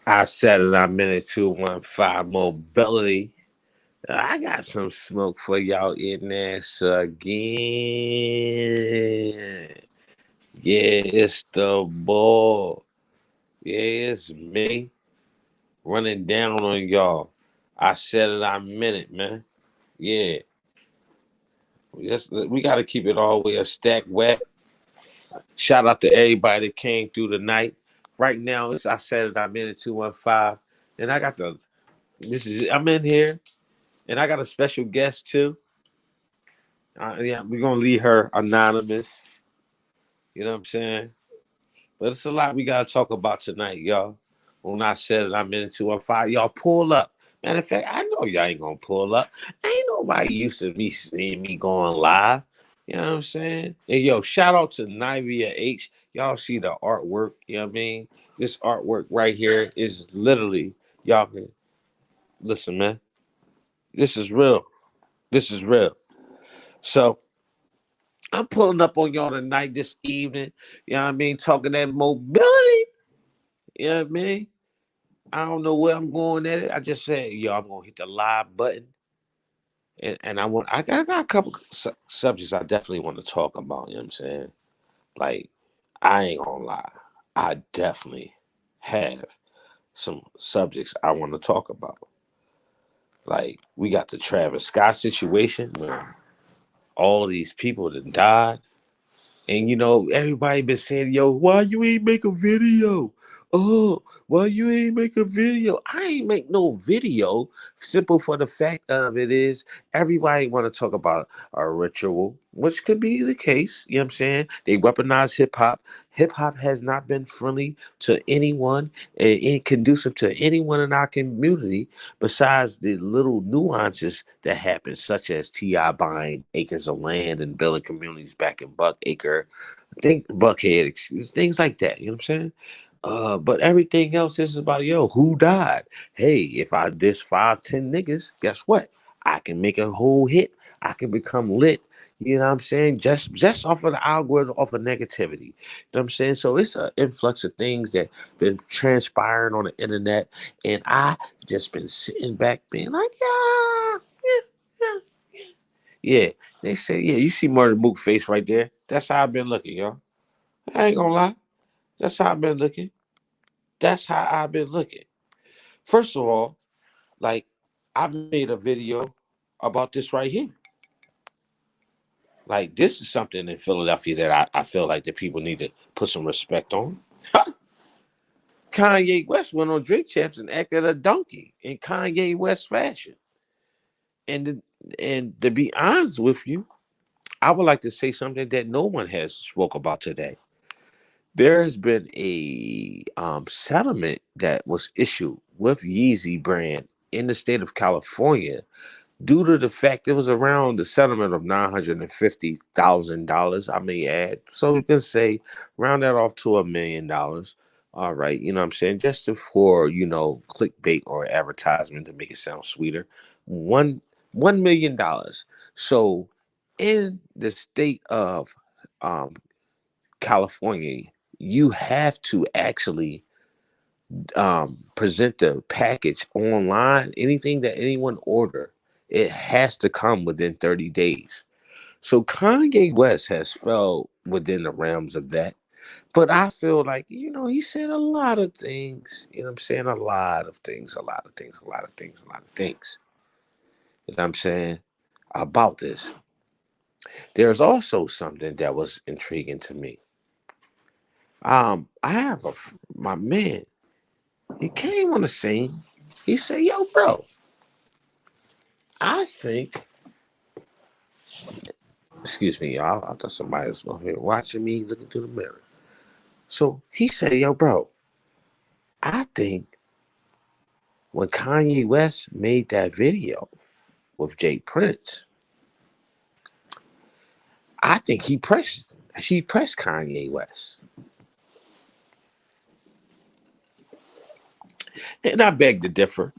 I said it. I'm in it 215 mobility. I got some smoke for y'all in there again. Yeah, it's the ball. Yeah, it's me running down on y'all. I said it. I meant it, man. Yeah, yes, we got to keep it all the way a stack wet. Shout out to everybody that came through tonight. Right now, it's I said it. I'm in it 215, and I got the. This is I'm in here. And I got a special guest too. Yeah, we're gonna leave her anonymous. You know what I'm saying? But it's a lot we gotta talk about tonight, y'all. When I said it, I'm into a fight. Y'all pull up. Matter of fact, I know y'all ain't gonna pull up. Ain't nobody used to me seeing me going live. You know what I'm saying? And yo, shout out to Nivea H. Y'all see the artwork, you know what I mean? This artwork right here is literally, y'all can listen, man. This is real. This is real. So I'm pulling up on y'all tonight, this evening. You know what I mean? Talking that mobility. You know what I mean? I don't know where I'm going at it. I just said, yo, I'm gonna hit the live button. And I got a couple subjects I definitely want to talk about, you know what I'm saying? Like, I ain't gonna lie. I definitely have some subjects I want to talk about. Like, we got the Travis Scott situation where all these people that died. And everybody been saying, yo, why you ain't make a video? Oh, why you ain't make a video? I ain't make no video. Simple for the fact of it is everybody want to talk about a ritual, which could be the case. You know what I'm saying? They weaponize hip hop. Hip hop has not been friendly to anyone and conducive to anyone in our community besides the little nuances that happen, such as T.I. buying acres of land and building communities back in Buckacre, Buckhead, excuse things like that. You know what I'm saying? But everything else is about who died. Hey, if I diss 5, 10 niggas, guess what? I can make a whole hit. I can become lit. You know what I'm saying? Just off of the algorithm, off of negativity. You know what I'm saying? So it's an influx of things that been transpiring on the internet, and I just been sitting back being like, yeah, yeah, yeah, yeah. They say, yeah, you see Murder Mook face right there. That's how I've been looking, y'all. I ain't gonna lie. That's how I've been looking. That's how I've been looking. First of all, like I made a video about this right here. Like this is something in Philadelphia that I feel like the people need to put some respect on. Kanye West went on Drink Champs and acted a donkey in Kanye West fashion. And to be honest with you, I would like to say something that no one has spoke about today. There has been a settlement that was issued with Yeezy brand in the state of California due to the fact it was around the settlement of $950,000. I may add, so we can say round that off to $1 million. All right, you know what I'm saying, just for clickbait or advertisement to make it sound sweeter. $1 million. So in the state of um, California, you have to actually present the package online. Anything that anyone order, it has to come within 30 days. So Kanye West has fell within the realms of that. But I feel like, he said a lot of things. You know what I'm saying? A lot of things, a lot of things, a lot of things, a lot of things. You know what I'm saying? About this. There's also something that was intriguing to me. I have my man. He came on the scene. He said, "Yo, bro, I think." Excuse me, y'all. I thought somebody was over here watching me looking through the mirror. So he said, "Yo, bro, I think when Kanye West made that video with Jay Prince, I think he pressed Kanye West." And I beg to differ.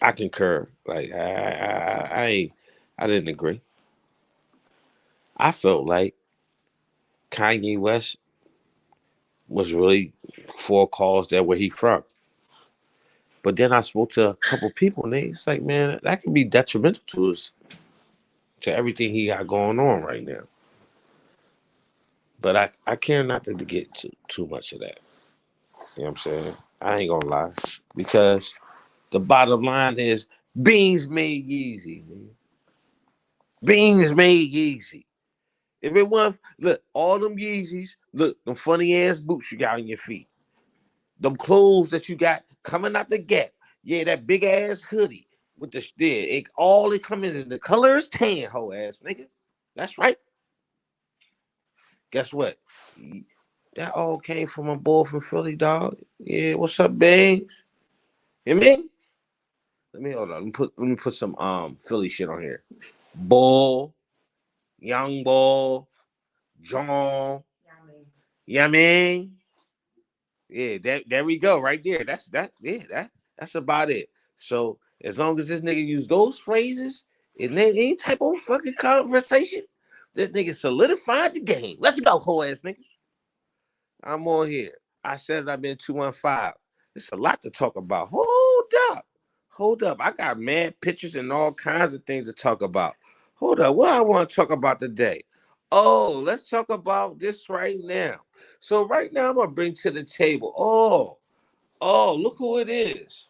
I concur. Like I didn't agree. I felt like Kanye West was really for calls that where he from. But then I spoke to a couple people, and it's like, man, that can be detrimental to us, to everything he got going on right now. But I care not to get too much of that. You know what I'm saying? I ain't gonna lie. Because the bottom line is beans made Yeezy, man. Beans made Yeezy. If it wasn't, look, all them Yeezys, look, them funny ass boots you got on your feet. Them clothes that you got coming out the gap. Yeah, that big ass hoodie with the all it coming in the color is tan, hoe ass nigga. That's right. Guess what? That all came from a boy from Philly, dog. Yeah, what's up, babes? You mean? Let me hold on. Let me put some Philly shit on here. Bull, young bull, John. Yeah, man. Yeah, there we go, right there. That's about it. So as long as this nigga use those phrases in any type of fucking conversation, this nigga solidified the game. Let's go, whole ass nigga. I'm on here. I said I've been 215. It's a lot to talk about. Hold up. I got mad pictures and all kinds of things to talk about. Hold up. What I want to talk about today? Oh, let's talk about this right now. So right now I'm gonna bring to the table. Look who it is.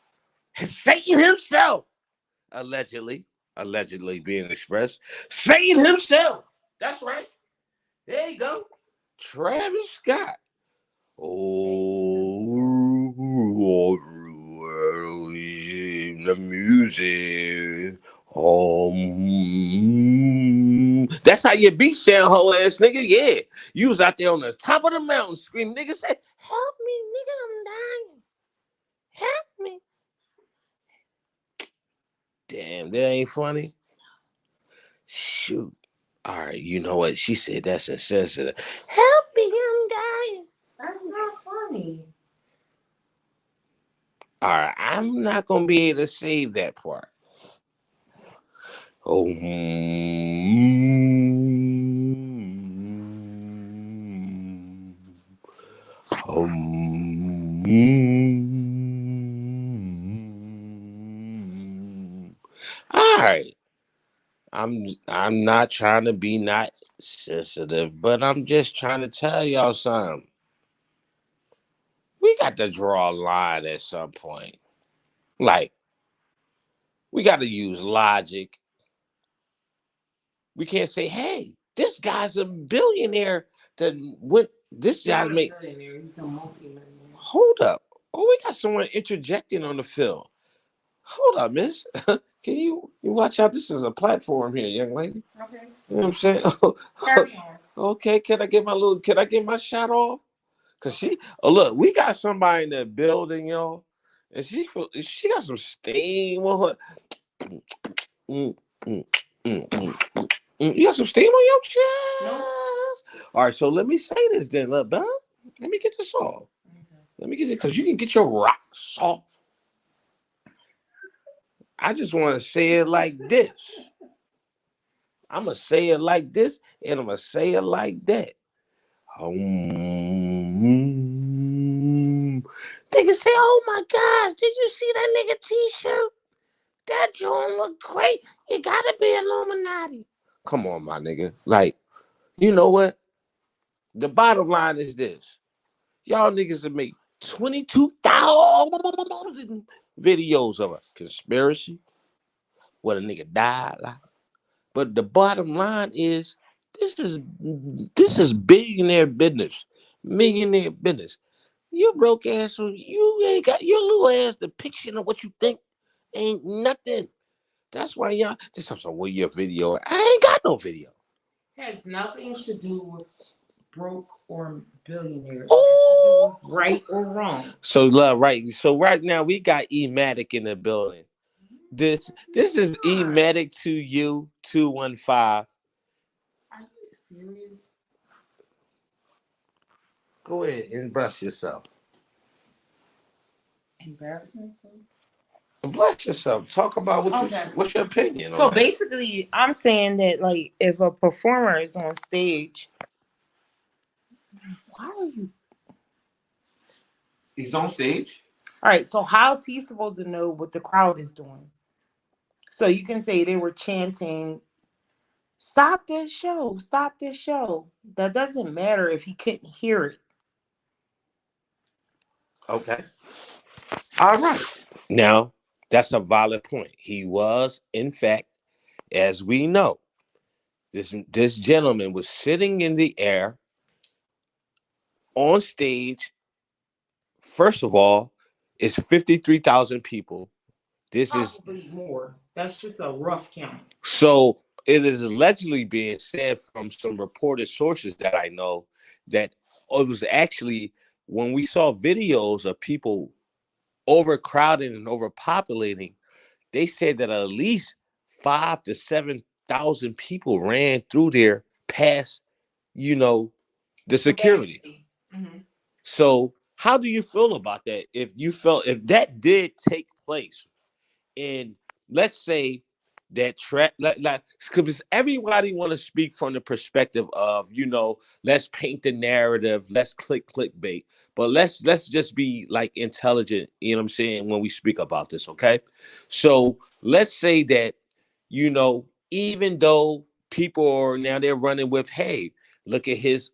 It's Satan himself, allegedly being expressed. Satan himself. That's right. There you go. Travis Scott. Oh, the music. That's how your beat sound, whole ass nigga. Yeah, you was out there on the top of the mountain screaming, nigga. Say, help me, nigga, I'm dying. Help me. Damn, that ain't funny. Shoot. All right, you know what? She said that's insensitive. Help me, I'm dying. That's not funny. All right, I'm not gonna be able to save that part. Oh, all right. I'm not trying to be not sensitive, but I'm just trying to tell y'all something. We got to draw a line at some point. Like, we got to use logic. We can't say, hey, this guy's a billionaire. This guy make. He's a multi-millionaire. Hold up. Oh, we got someone interjecting on the field. Hold up, miss. Can you watch out? This is a platform here, young lady. Okay. You know what I'm saying? Carry on. Okay, can I get my shot off? Cause look, we got somebody in the building, y'all. And she got some steam on her. Mm, mm, mm, mm. You got some steam on your chest? No. All right, so let me say this then, look, Bell. Let me get this off. Okay. Let me get it, because you can get your rocks off. I just want to say it like this. I'm going to say it like this, and I'm going to say it like that. They can say, oh my gosh, did you see that nigga t-shirt? That joint look great. You got to be Illuminati. Come on, my nigga. Like, you know what? The bottom line is this. Y'all niggas have made 22,000 videos of a conspiracy where a nigga died. But the bottom line is this is billionaire business, millionaire business. You broke ass, so you ain't got your little ass depiction of what you think ain't nothing. That's why y'all just some where your video. I ain't got no video. Has nothing to do with broke or billionaires. Oh, right or wrong. So right. So right now we got Ematic in the building. This is Ematic to you 215. Are you serious? Go ahead and brush yourself. Embarrassment. Bless yourself. Talk about what's your opinion. So basically, I'm saying that like if a performer is on stage, why are you? He's on stage. All right, so how's he supposed to know what the crowd is doing? So you can say they were chanting, "Stop this show! Stop this show!" That doesn't matter if he couldn't hear it. Okay. All right. Now, that's a valid point. He was, in fact, as we know, this gentleman was sitting in the air on stage. First of all, it's 53,000 people. This is Probably more. That's just a rough count. so it is allegedly being said from some reported sources that I know that it was actually when we saw videos of people overcrowding and overpopulating, they said that at least 5 to 7,000 people ran through there past, you know, the security. Mm-hmm. So how do you feel about that? If that did take place, and let's say that because everybody want to speak from the perspective of, let's paint the narrative, let's clickbait, but let's just be like intelligent, you know what I'm saying, when we speak about this. Okay, so let's say that, even though people are now, they're running with, hey, look at his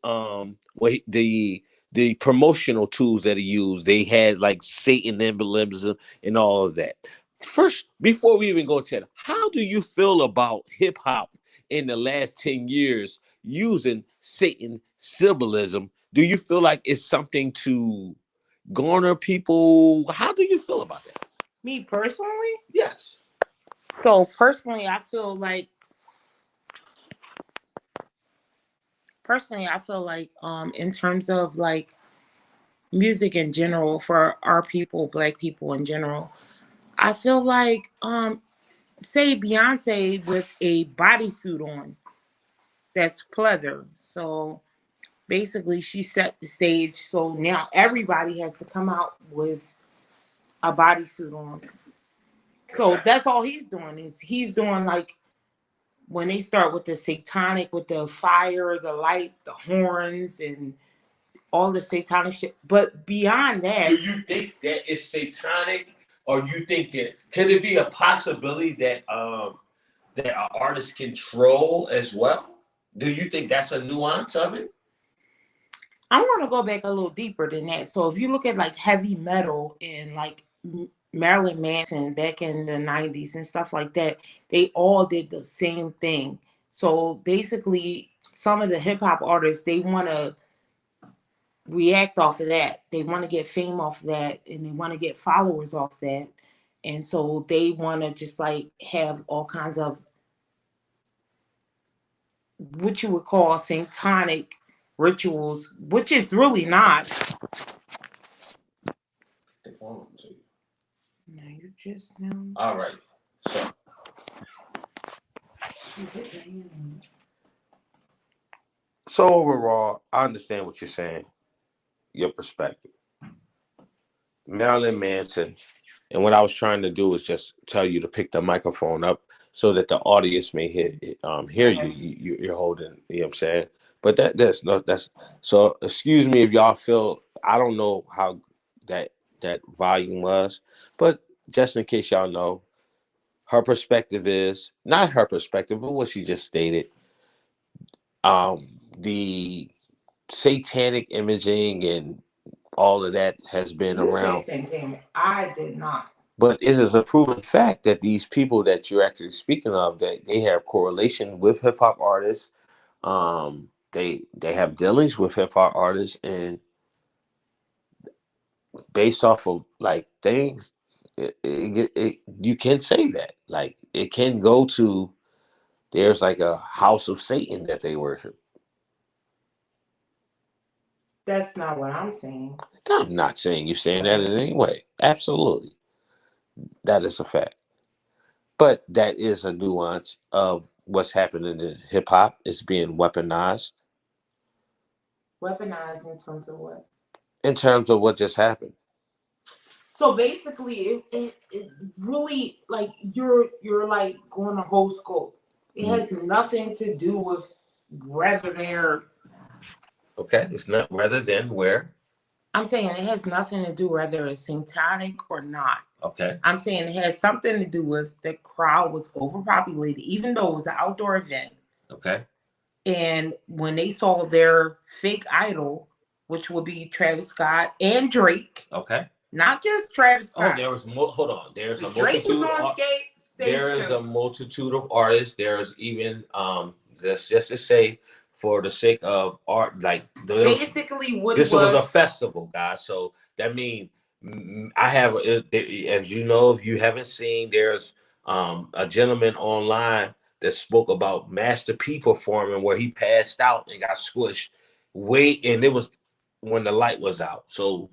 the promotional tools that he used, they had like Satan emblems and all of that. First, before we even go to that, how do you feel about hip hop in the last 10 years using Satan symbolism? Do you feel like it's something to garner people? How do you feel about that? Me personally? Yes. So personally, I feel like in terms of like music in general, for our people, black people in general, I feel like say Beyonce with a bodysuit on that's pleather. So basically she set the stage, so now everybody has to come out with a bodysuit on. So that's all he's doing, is he's doing like when they start with the satanic, with the fire, the lights, the horns, and all the satanic shit. But beyond that, do you think that it's satanic, or you think that could it be a possibility that that an artist can troll as well? Do you think that's a nuance of it? I'm going to go back a little deeper than that. So if you look at like heavy metal and like Marilyn Manson back in the 90s and stuff like that, they all did the same thing. So basically, some of the hip hop artists, they want to react off of that. They want to get fame off of that, and they want to get followers off that. And so they want to just like have all kinds of what you would call satanic rituals, which is really not. The phone to you. No, you just know. All right. So overall, I understand what you're saying, your perspective. Marilyn Manson, and what I was trying to do was just tell you to pick the microphone up so that the audience may hear you. You're holding, you know what I'm saying? But that's so. Excuse me if y'all feel, I don't know how that volume was, but just in case y'all know, her perspective is not her perspective, but what she just stated. The satanic imaging and all of that has been around. I did not. But it is a proven fact that these people that you're actually speaking of, that they have correlation with hip hop artists. They have dealings with hip hop artists, and based off of like things, you can say that like it can go to, there's like a house of Satan that they worship. That's not what I'm saying. I'm not saying you're saying that in any way. Absolutely. That is a fact. But that is a nuance of what's happening in hip hop. It's being weaponized. Weaponized in terms of what? In terms of what just happened. So basically, it really, like, you're like going a whole scope. It has nothing to do with whether they're. Okay, it's not rather than where. I'm saying it has nothing to do whether it's satanic or not. Okay. I'm saying it has something to do with the crowd was overpopulated, even though it was an outdoor event. Okay. And when they saw their fake idol, which would be Travis Scott and Drake, Okay. not just Travis Oh, Scott. there was hold on. There's a Drake was multitude. on stage There is too. a multitude of artists. There's even just to say, for the sake of art, like Basically what this it was a festival, guys. So that means I have, as you know, if you haven't seen, there's a gentleman online that spoke about Master P performing where he passed out and got squished. And it was when the light was out. So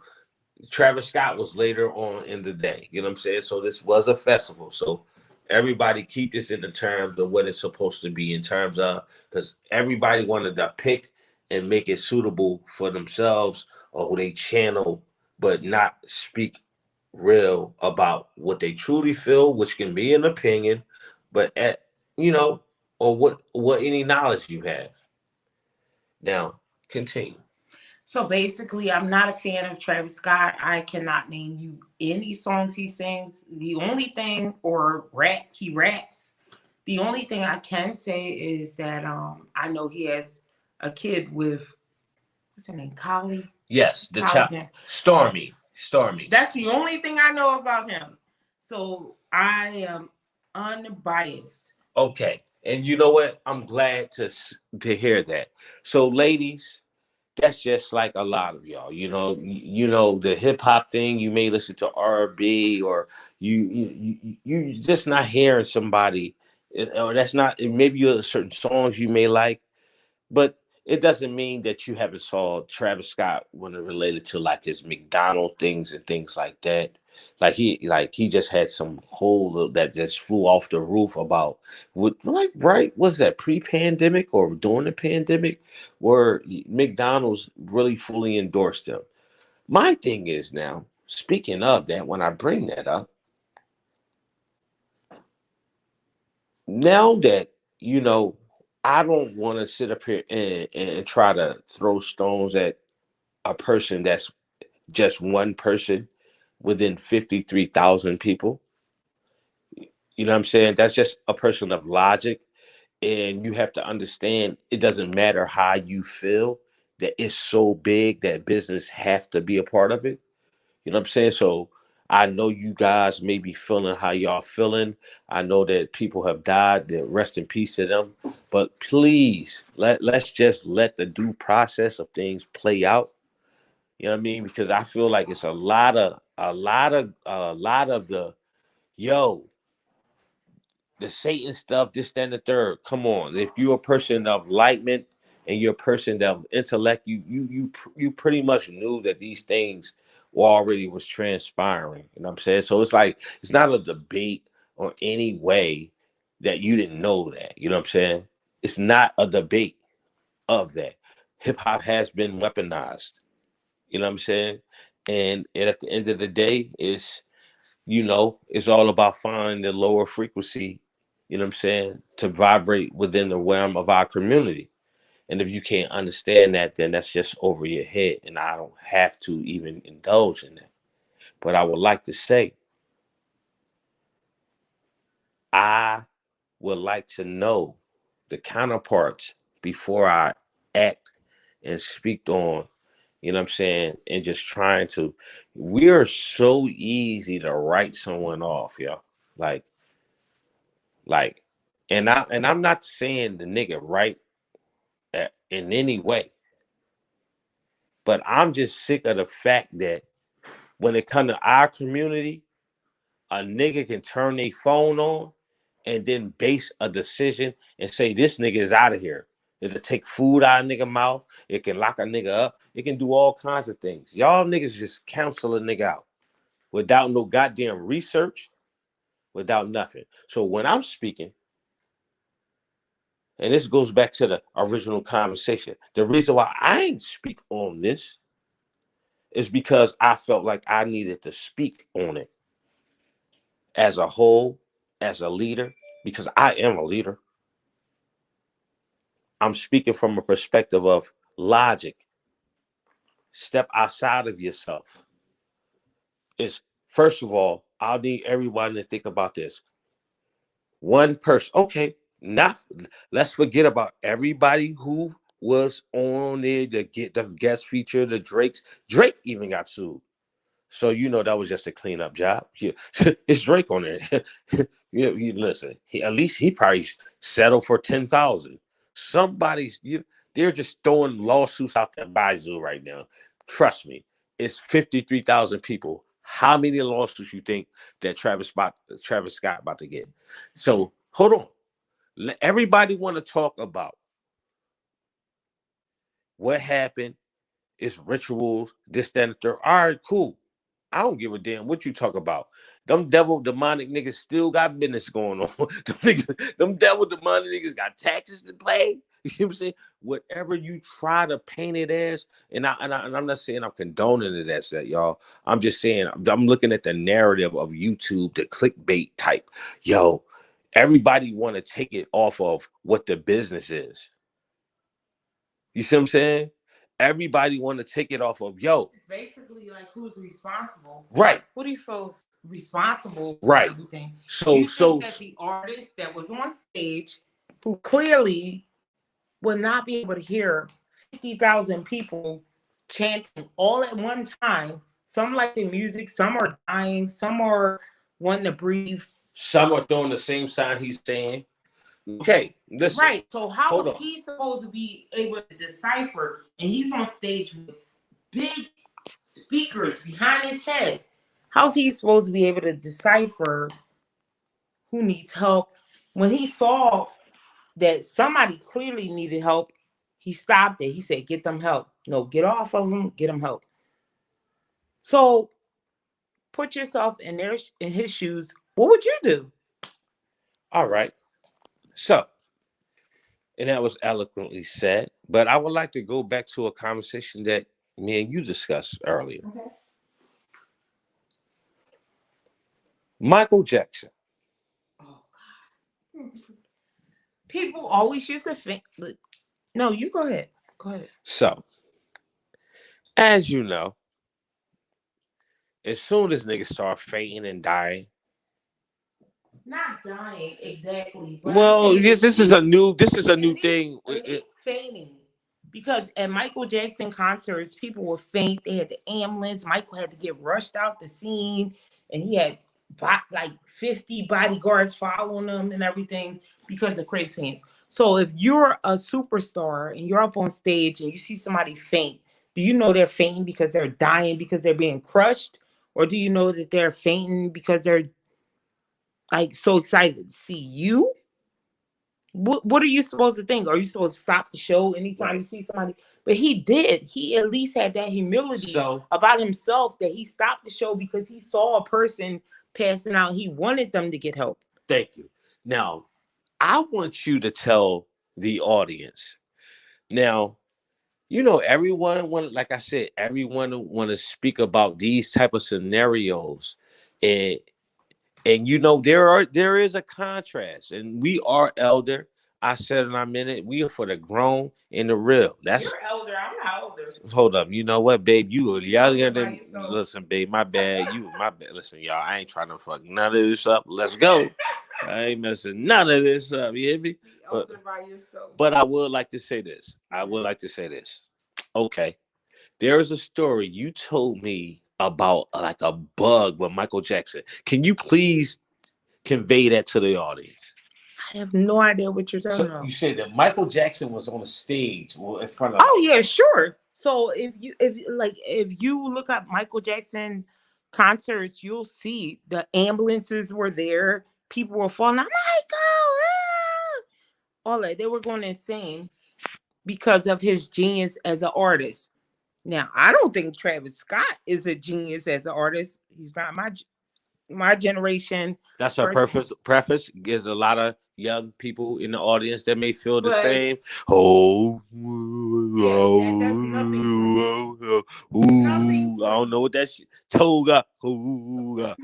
Travis Scott was later on in the day. You know what I'm saying? So this was a festival. So everybody keep this in the terms of what it's supposed to be in terms of, because everybody wanted to pick and make it suitable for themselves or who they channel, but not speak real about what they truly feel, which can be an opinion, but at you know, or what any knowledge you have. Now, continue. So basically, I'm not a fan of Travis Scott. I cannot name you any songs he sings. The only thing, or rap, he raps. The only thing I can say is that I know he has a kid with what's her name, Kylie. Yes, the child, Stormy. Stormy. That's the only thing I know about him. So I am unbiased. Okay, and you know what? I'm glad to hear that. So, ladies, that's just like a lot of y'all. You know the hip hop thing. You may listen to R&B, or you just not hearing somebody, or that's not maybe certain songs you may like, but it doesn't mean that you haven't saw Travis Scott when it related to like his McDonald things and things like that. Like he just had some hole that just flew off the roof about what, like, right, was that pre-pandemic or during the pandemic where McDonald's really fully endorsed him. My thing is, now speaking of that, when I bring that up, now that you know, I don't want to sit up here and try to throw stones at a person that's just one person within 53,000 people. You know what I'm saying? That's just a person of logic. And you have to understand it doesn't matter how you feel, that it's so big that business have to be a part of it. You know what I'm saying? So I know you guys may be feeling how y'all feeling. I know that people have died. That rest in peace to them. But please let's just let the due process of things play out. You know what I mean? Because I feel like it's a lot of the yo, the Satan stuff, this, that, and the third. Come on. If you're a person of enlightenment and you're a person of intellect, you pretty much knew that these things were already was transpiring. You know what I'm saying? So it's like it's not a debate or any way that you didn't know that. You know what I'm saying? It's not a debate of that. Hip hop has been weaponized. You know what I'm saying? And at the end of the day, it's all about finding the lower frequency, you know what I'm saying, to vibrate within the realm of our community. And if you can't understand that, then that's just over your head. And I don't have to even indulge in that. But I would like to say, I would like to know the counterparts before I act and speak on, you know what I'm saying, and just trying to, we are so easy to write someone off, yo. Like, Like, and I'm not saying the nigga right in any way, but I'm just sick of the fact that when it comes to our community, a nigga can turn their phone on and then base a decision and say this nigga is out of here. It'll take food out of nigga mouth. It can lock a nigga up. It can do all kinds of things. Y'all niggas just cancel a nigga out without no goddamn research, without nothing. So when I'm speaking, and this goes back to the original conversation. The reason why I ain't speak on this is because I felt like I needed to speak on it as a whole, as a leader, because I am a leader. I'm speaking from a perspective of logic, step outside of yourself. Is first of all, I'll need everyone to think about this. One person, okay, not let's forget about everybody who was on there to get the guest feature, the Drakes. Drake even got sued. So you know that was just a cleanup job. Yeah. It's Drake on there. You listen. At least he probably settled for 10,000. Somebody's they're just throwing lawsuits out there by Zoo right now. Trust me, it's 53,000 people. How many lawsuits you think that Travis Scott about to get? So hold on. Everybody want to talk about what happened. It's rituals, this, that, and the third. All right, cool. I don't give a damn what you talk about. Them devil demonic niggas still got business going on. them devil demonic niggas got taxes to pay. You know what I'm saying? Whatever you try to paint it as, and I'm not saying I'm condoning it as that, y'all. I'm just saying I'm looking at the narrative of YouTube, the clickbait type. Yo, everybody want to take it off of what the business is. You see what I'm saying? Everybody want to take it off of It's basically like who's responsible. Right. Who do you feel is responsible for Right. everything? So you think that the artist that was on stage, who clearly would not be able to hear 50,000 people chanting all at one time. Some like the music, some are dying, some are wanting to breathe. Some are throwing the same sign he's saying. Okay, listen. Right. So how is he supposed to be able to decipher? And he's on stage with big speakers behind his head. How's he supposed to be able to decipher who needs help? When he saw that somebody clearly needed help, he stopped it. He said, get them help. No, get off of them, get them help. So put yourself in his shoes. What would you do? All right. So, and that was eloquently said, but I would like to go back to a conversation that me and you discussed earlier. Okay. Michael Jackson. Oh God. People always used to think. No, you go ahead. Go ahead. So, as you know, as soon as niggas start fainting and dying. Not dying exactly. Well, yes, this is a new thing. It's fainting. Because at Michael Jackson concerts, people would faint. They had the ambulance. Michael had to get rushed out the scene, and he had like 50 bodyguards following him and everything because of crazy fans. So if you're a superstar and you're up on stage and you see somebody faint, do you know they're fainting because they're dying because they're being crushed? Or do you know that they're fainting because they're like so excited to see you? What are you supposed to think? Are you supposed to stop the show anytime you see somebody? But he did. He at least had that humility about himself that he stopped the show because he saw a person passing out. He wanted them to get help. Thank you. Now, I want you to tell the audience. Now, you know, everyone like I said, everyone want to speak about these type of scenarios. And you know, there is a contrast, and we are elder. I said in a minute, we are for the grown and the real. You're elder. I'm not older. Hold up. You know what, babe? You are younger than. Listen, babe. My bad. My bad. Listen, y'all. I ain't trying to fuck none of this up. Let's go. I ain't messing none of this up. You hear me? But I would like to say this. Okay. There is a story you told me about like a bug with Michael Jackson. Can you please convey that to the audience? I have no idea what you're talking about. You said that Michael Jackson was on a stage in front of. Oh yeah, sure. So if you look up Michael Jackson concerts, you'll see the ambulances were there. People were falling out. Michael, all that. They were going insane because of his genius as an artist. Now, I don't think Travis Scott is a genius as an artist. He's not my generation. That's our preface. There's a lot of young people in the audience that may feel the same. I don't know what that shit. Toga. Toga.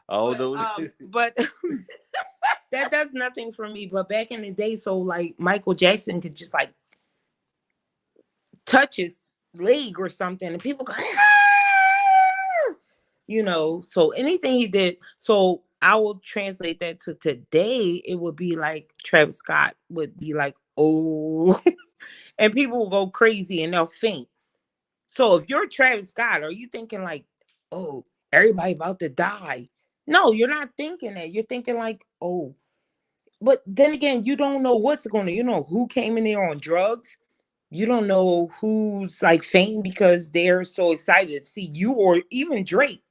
I don't know. But that does nothing for me. But back in the day, so like Michael Jackson could just like touch his leg or something, and people go, ah! So anything he did. So I will translate that to today. It would be like Travis Scott would be like, oh, and people will go crazy and they'll faint. So if you're Travis Scott, are you thinking like, oh, everybody about to die? No, you're not thinking that. You're thinking like, oh, but then again, you don't know what's going to, who came in there on drugs. You don't know who's like fainting because they're so excited to see you, or even Drake.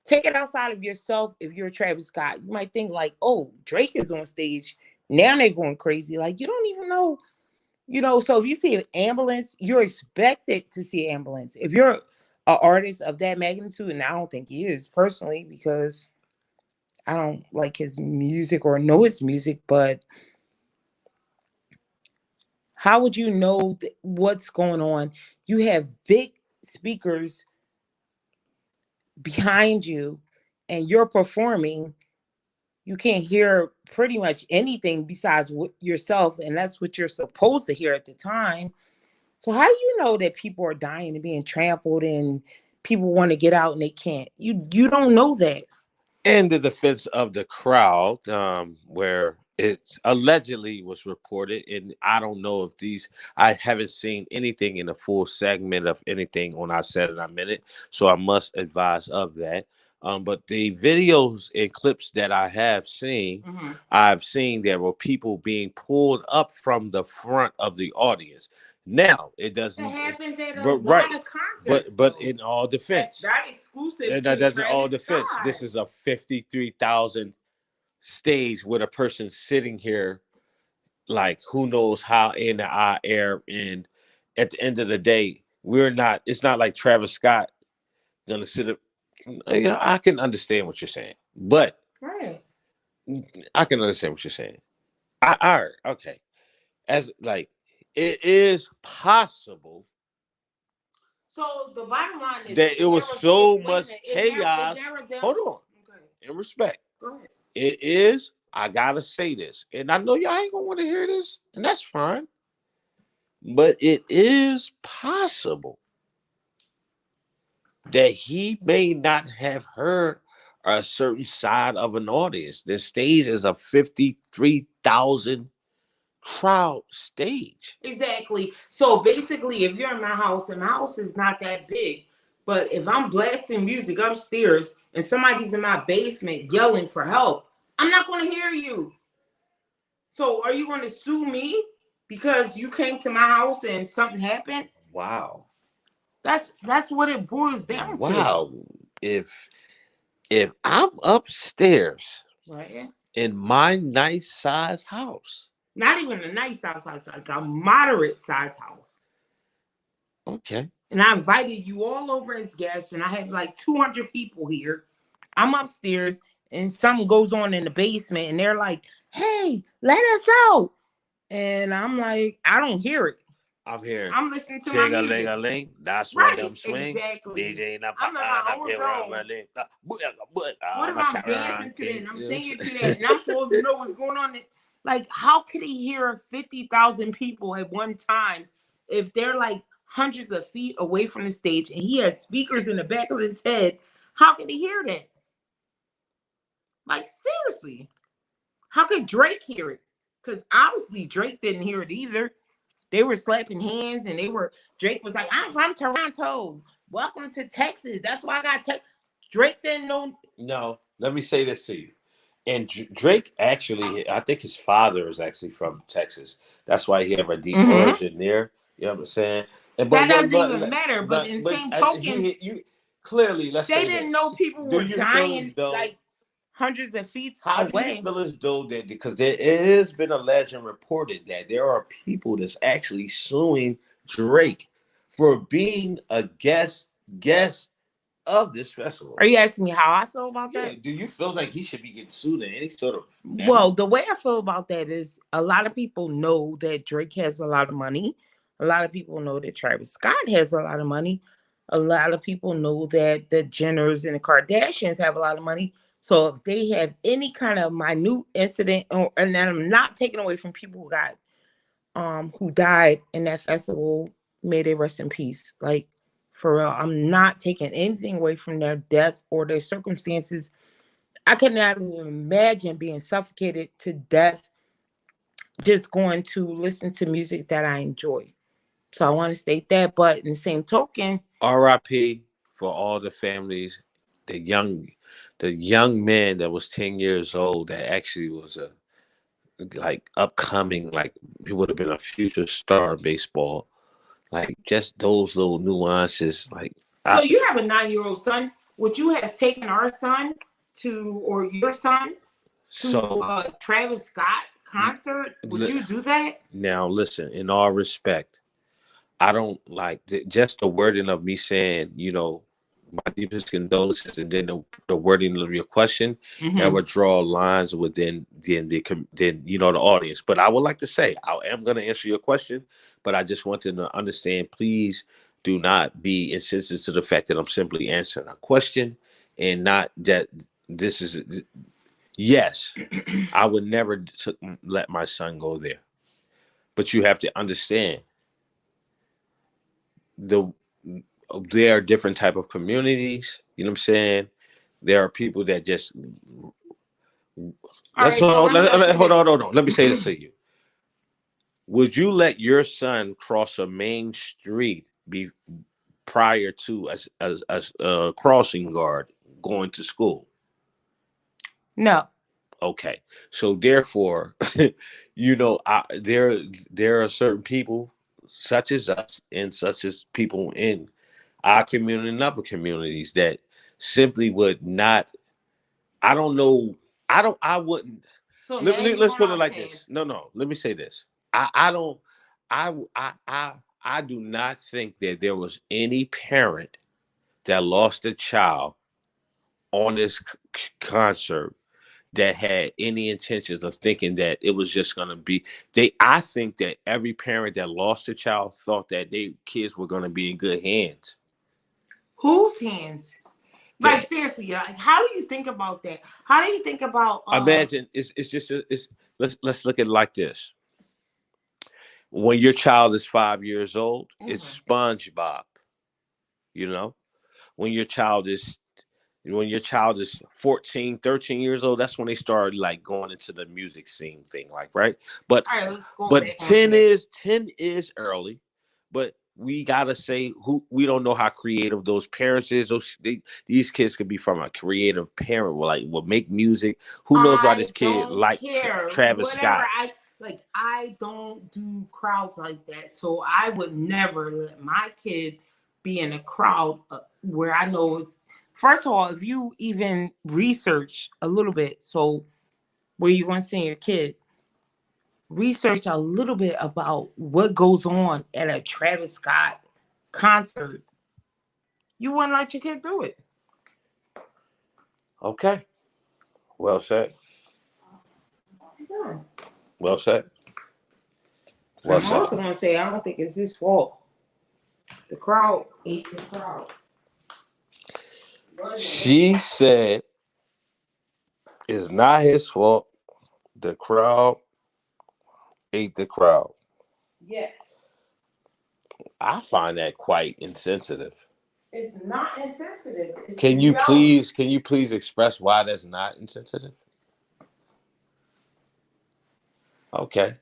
Take it outside of yourself. If you're Travis Scott, you might think like, oh, Drake is on stage. Now they're going crazy. Like, you don't even know. So if you see an ambulance, you're expected to see an ambulance. If you're an artist of that magnitude, and I don't think he is personally, because I don't like his music or know his music, but how would you know what's going on? You have big speakers behind you and you're performing. You can't hear pretty much anything besides yourself, and that's what you're supposed to hear at the time. So how do you know that people are dying and being trampled and people want to get out and they can't? You don't know that. In the defense of the crowd, where it allegedly was reported, and I don't know if I haven't seen anything in a full segment of anything on I Said It, I Meant It, so I must advise of that. But the videos and clips that I have seen, I've seen there were people being pulled up from the front of the audience. Now it doesn't. It happens at a lot of concerts. But in all defense, that's not exclusive. That doesn't all Travis defense. Scott. This is a 53,000 stage with a person sitting here, like who knows how in the air. And at the end of the day, it's not like Travis Scott gonna sit up. I can understand what you're saying, but right. I can understand what you're saying. All right, okay. As like, it is possible. So the bottom line is that it was so much chaos. Hold on. Okay. In respect. Go ahead. It is, I gotta say this, and I know y'all ain't gonna want to hear this, and that's fine. But it is possible that he may not have heard a certain side of an audience. The stage is a 53,000 crowd stage. Exactly. So basically, if you're in my house, and my house is not that big, but if I'm blasting music upstairs and somebody's in my basement yelling for help, I'm not going to hear you. So are you going to sue me because you came to my house and something happened? Wow. That's what it boils down to. Wow. If I'm upstairs, right, in my nice size house, not even a nice size house, like a moderate size house. Okay. And I invited you all over as guests, and I have like 200 people here. I'm upstairs, and something goes on in the basement, and they're like, hey, let us out. And I'm like, I don't hear it. I'm hearing. I'm listening to my music. That's right, them swing. Exactly. DJ I'm in my own zone. What if I'm dancing to that and I'm singing to that and I'm supposed to know what's going on? Like, how could he hear 50,000 people at one time if they're like hundreds of feet away from the stage and he has speakers in the back of his head? How could he hear that? Like, seriously. How could Drake hear it? Because obviously Drake didn't hear it either. They were slapping hands and Drake was like, I'm from Toronto. Welcome to Texas. That's why I got Drake didn't know. No, let me say this to you. And Drake actually, I think his father is actually from Texas. That's why he have a deep origin there. You know what I'm saying? And, that doesn't even matter. But in the same token, clearly, they didn't know people were dying like hundreds of feet away. How do you feel as though that, because it has been alleged and reported that there are people that's actually suing Drake for being a guest of this festival? Are you asking me how I feel about that? Do you feel like he should be getting sued in any sort of manner? Well, the way I feel about that is a lot of people know that Drake has a lot of money. A lot of people know that Travis Scott has a lot of money. A lot of people know that the Jenners and the Kardashians have a lot of money. So if they have any kind of minute incident, and I'm not taking away from people who died in that festival, may they rest in peace. Like, for real, I'm not taking anything away from their death or their circumstances. I could not even imagine being suffocated to death just going to listen to music that I enjoy. So I want to state that. But in the same token, R.I.P. for all the families, the young, the young man that was 10 years old that actually was a like upcoming, like he would have been a future star in baseball. Like just those little nuances, like so you have a 9-year-old son. Would you have taken our son to, or your son to so a Travis Scott concert? Would you do that? now listen, in all respect, I don't like just the wording of me saying, you know, my deepest condolences, and then the wording of your question that would draw lines within then you know the audience. But I would like to say I am going to answer your question, but I just want them to understand. Please do not be insensitive to the fact that I'm simply answering a question, and not that this is. Yes, I would never let my son go there, but you have to understand there are different type of communities. You know what I'm saying? There are people that just hold on. Let me say this to you. Would you let your son cross a main street be prior to as a crossing guard going to school? No. Okay. So therefore, you know, there are certain people such as us and such as people in our community and other communities that simply would not. I don't know. I wouldn't. So Let's put it like this. No. Let me say this. I don't. I do not think that there was any parent that lost a child on this concert that had any intentions of thinking that it was just going to be I think that every parent that lost a child thought that their kids were going to be in good hands. Whose hands? Like seriously, like how do you think about that? How do you think about imagine it's just let's look at it like this. When your child is 5 years old, it's SpongeBob. You know, when your child is 14, 13 years old, that's when they start like going into the music scene thing, like, right? But but 10 is early, but we gotta say we don't know how creative those parents is. These kids could be from a creative parent, will make music. Who knows why this kid like Travis Scott? I don't do crowds like that, so I would never let my kid be in a crowd where I know is. First of all, if you even research a little bit, so where you're going to send your kid, research a little bit about what goes on at a Travis Scott concert. You wouldn't let your kid do it. Okay. Well said. Yeah. Well said. Well, I'm also going to say I don't think it's his fault. The crowd ate the crowd. She said it's not his fault. The crowd ate the crowd. Yes. I find that quite insensitive. It's not insensitive. Can you please express why that's not insensitive? Okay.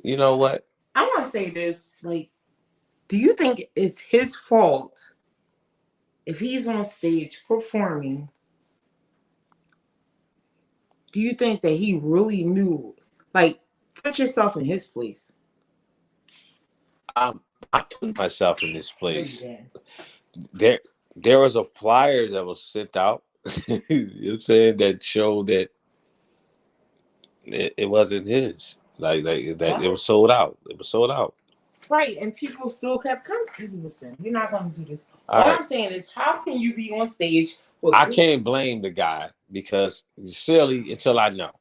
You know what? I want to say this. Like, do you think it's his fault if he's on stage performing? Do you think that he really knew? Like, put yourself in his place. I put myself in this place. There was a flyer that was sent out. You know what I'm saying, that showed that it wasn't his. Like that, it was sold out. It was sold out. Right, and people still kept coming. Listen, we're not going to do this. All I'm saying is, how can you be on stage? I can't blame the guy because silly until I know.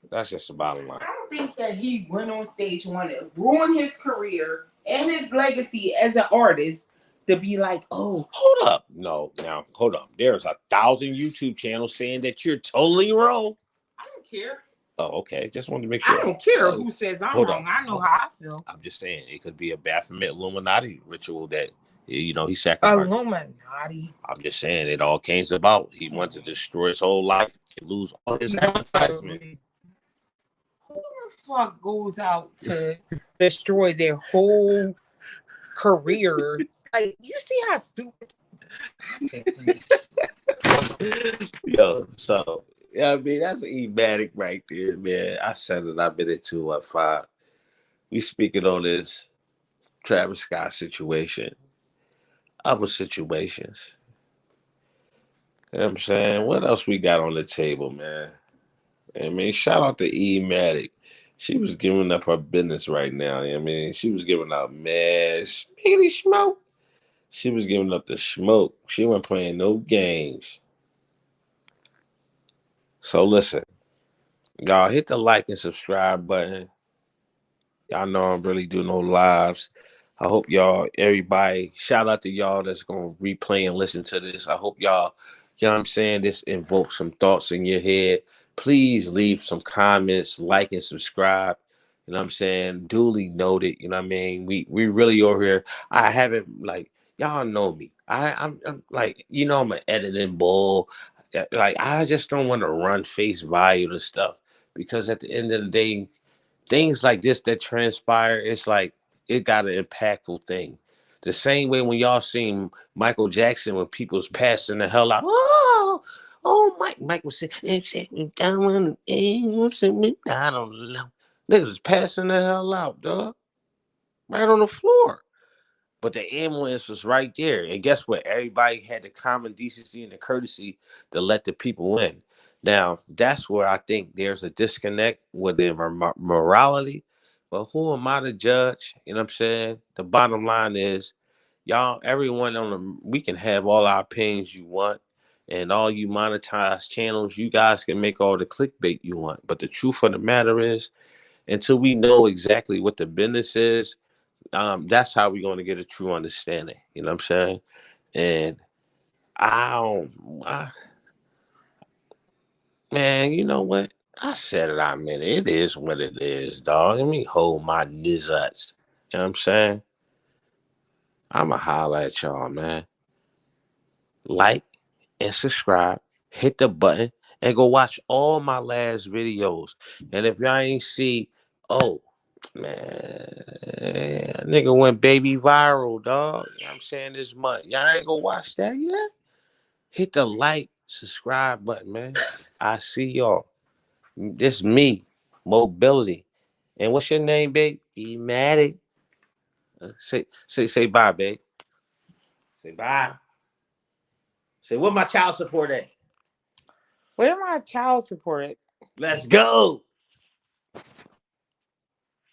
That's just the bottom line. I don't think that he went on stage and wanted to ruin his career and his legacy as an artist to be like, oh, hold up. No, now hold up. There's 1,000 YouTube channels saying that you're totally wrong. I don't care. Oh, okay. Just wanted to make I sure. don't care who says I'm Hold wrong. on. I know how I feel. I'm just saying it could be a Baphomet Illuminati ritual that he sacrificed. Illuminati. I'm just saying it all came about. He wanted to destroy his whole life and lose all his advertisement. Who the fuck goes out to destroy their whole career? Like, you see how stupid. Yo, so yeah, I mean that's ematic right there, man. I said it. I've been into what 5. We speaking on this Travis Scott situation, other situations. You know what I'm saying? What else we got on the table, man? I mean, shout out to Ematic. She was giving up her business right now. I mean, she was giving up mad speedy smoke. She was giving up the smoke. She wasn't playing no games. So listen, y'all hit the like and subscribe button. Y'all know I'm really doing no lives. I hope everybody, shout out to y'all that's going to replay and listen to this. I hope y'all, you know what I'm saying, this invokes some thoughts in your head. Please leave some comments, like and subscribe. You know what I'm saying? Duly noted. You know what I mean? We really over here. I haven't, like, y'all know me. I'm like, I'm an editing bull. Like, I just don't want to run face value to stuff because at the end of the day, things like this that transpire, it's like it got an impactful thing. The same way when y'all seen Michael Jackson when people's passing the hell out. Mike was saying, I don't know. Niggas was passing the hell out, dog. Right on the floor. But the ambulance was right there. And guess what? Everybody had the common decency and the courtesy to let the people in. Now, that's where I think there's a disconnect with their morality. But who am I to judge? You know what I'm saying? The bottom line is, y'all, everyone we can have all our opinions you want. And all you monetized channels, you guys can make all the clickbait you want. But the truth of the matter is, until we know exactly what the business is, that's how we're going to get a true understanding. You know what I'm saying? And I don't, man, you know what? I said it. I mean, it is what it is, dog. Let me hold my nizuts. You know what I'm saying? I'ma holler at y'all, man. Like and subscribe. Hit the button and go watch all my last videos. And if y'all ain't see, oh, man, nigga went baby viral, dog. You know what I'm saying this month. Y'all ain't go watch that yet? Hit the like, subscribe button, man. I see y'all. This me, mobility. And what's your name, babe? Ematic. Say bye, babe. Say bye. Say what my child support at? Where my child support? Let's go.